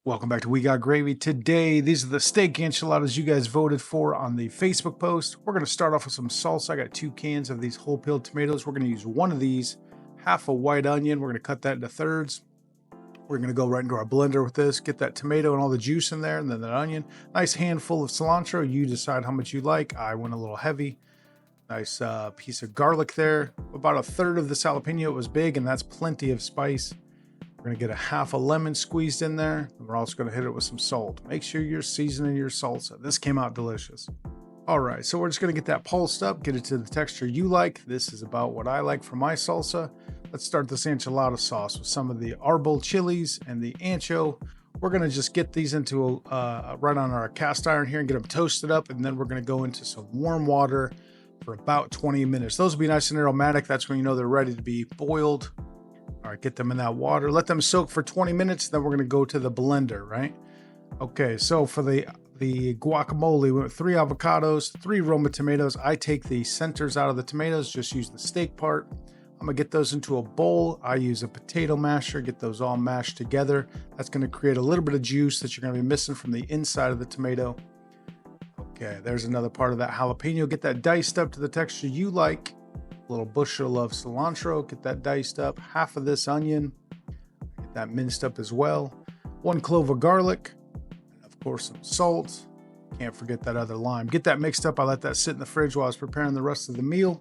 Welcome back to We Got Gravy. Today, these are the steak enchiladas you guys voted for on the Facebook post. We're going to start off with some salsa. I got 2 cans of these whole peeled tomatoes. We're going to use one of these, half a white onion. We're going to cut that into thirds. We're going to go right into our blender with this, get that tomato and all the juice in there, and then that onion. Nice handful of cilantro. You decide how much you like. I went a little heavy. Nice piece of garlic there. About a third of this jalapeno. It was big, and that's plenty of spice. We're going to get a half a lemon squeezed in there. And we're also going to hit it with some salt. Make sure you're seasoning your salsa. This came out delicious. All right, so we're just going to get that pulsed up, get it to the texture you like. This is about what I like for my salsa. Let's start this enchilada sauce with some of the arbol chilies and the ancho. We're going to just get these into right on our cast iron here and get them toasted up. And then we're going to go into some warm water for about 20 minutes. Those will be nice and aromatic. That's when you know they're ready to be boiled. All right, get them in that water. Let them soak for 20 minutes. Then we're going to go to the blender, right? Okay, so for the guacamole, we went 3 avocados, 3 Roma tomatoes. I take the centers out of the tomatoes, just use the steak part. I'm going to get those into a bowl. I use a potato masher, get those all mashed together. That's going to create a little bit of juice that you're going to be missing from the inside of the tomato. Okay, there's another part of that jalapeno. Get that diced up to the texture you like. A little bushel of cilantro, get that diced up. Half of this onion, get that minced up as well. 1 clove of garlic, and of course some salt. Can't forget that other lime. Get that mixed up. I let that sit in the fridge while I was preparing the rest of the meal.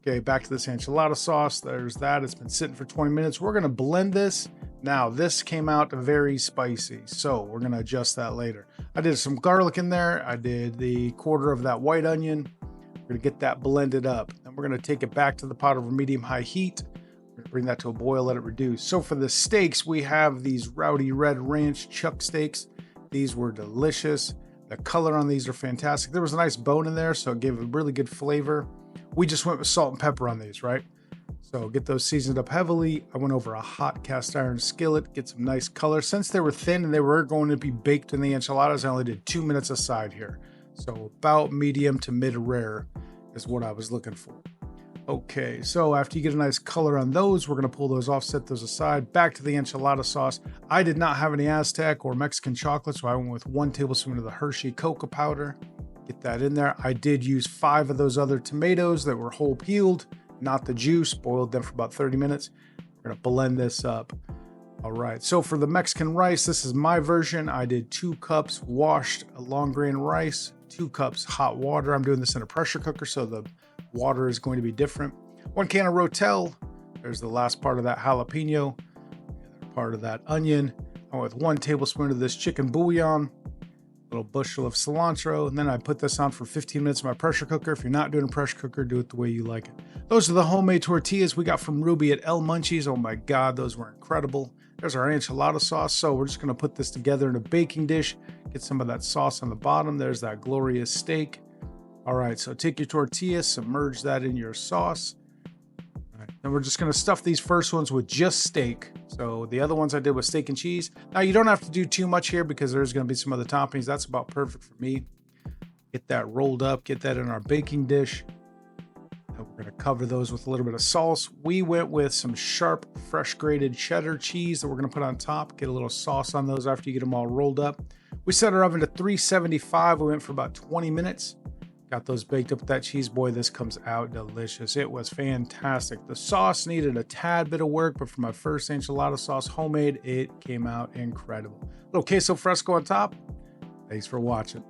Okay, back to this enchilada sauce. There's that. It's been sitting for 20 minutes. We're going to blend this. Now, this came out very spicy, so we're going to adjust that later. I did some garlic in there. I did the quarter of that white onion. We're going to get that blended up. Then we're going to take it back to the pot over medium-high heat. We're going to bring that to a boil, let it reduce. So for the steaks, we have these Rowdy Red Ranch chuck steaks. These were delicious. The color on these are fantastic. There was a nice bone in there, so it gave a really good flavor. We just went with salt and pepper on these, right? So get those seasoned up heavily. I went over a hot cast iron skillet, get some nice color. Since they were thin and they were going to be baked in the enchiladas, I only did 2 minutes aside here. So about medium to mid-rare is what I was looking for. Okay, so after you get a nice color on those, we're going to pull those off, set those aside. Back to the enchilada sauce. I did not have any Aztec or Mexican chocolate, so I went with 1 tablespoon of the Hershey cocoa powder. Get that in there. I did use 5 of those other tomatoes that were whole peeled, not the juice. Boiled them for about 30 minutes. We're going to blend this up. All right, so for the Mexican rice, this is my version. I did 2 cups washed long grain rice, 2 cups hot water. I'm doing this in a pressure cooker, so the water is going to be different. 1 can of Rotel. There's the last part of that jalapeno, part of that onion. I went with 1 tablespoon of this chicken bouillon, a little bushel of cilantro, and then I put this on for 15 minutes in my pressure cooker. If you're not doing a pressure cooker, do it the way you like it. Those are the homemade tortillas we got from Ruby at El Munchies. Oh my God, those were incredible. There's our enchilada sauce. So we're just going to put this together in a baking dish. Get some of that sauce on the bottom. There's that glorious steak. All right, so take your tortilla, submerge that in your sauce. All right, and we're just going to stuff these first ones with just steak. So the other ones I did with steak and cheese. Now you don't have to do too much here because there's going to be some other toppings. That's about perfect for me. Get that rolled up, get that in our baking dish. And we're going to cover those with a little bit of sauce. We went with some sharp, fresh grated cheddar cheese that we're going to put on top. Get a little sauce on those after you get them all rolled up. We set our oven to 375. We went for about 20 minutes. Got those baked up with that cheese. Boy, this comes out delicious. It was fantastic. The sauce needed a tad bit of work, but for my first enchilada sauce, homemade, it came out incredible. Little queso fresco on top. Thanks for watching.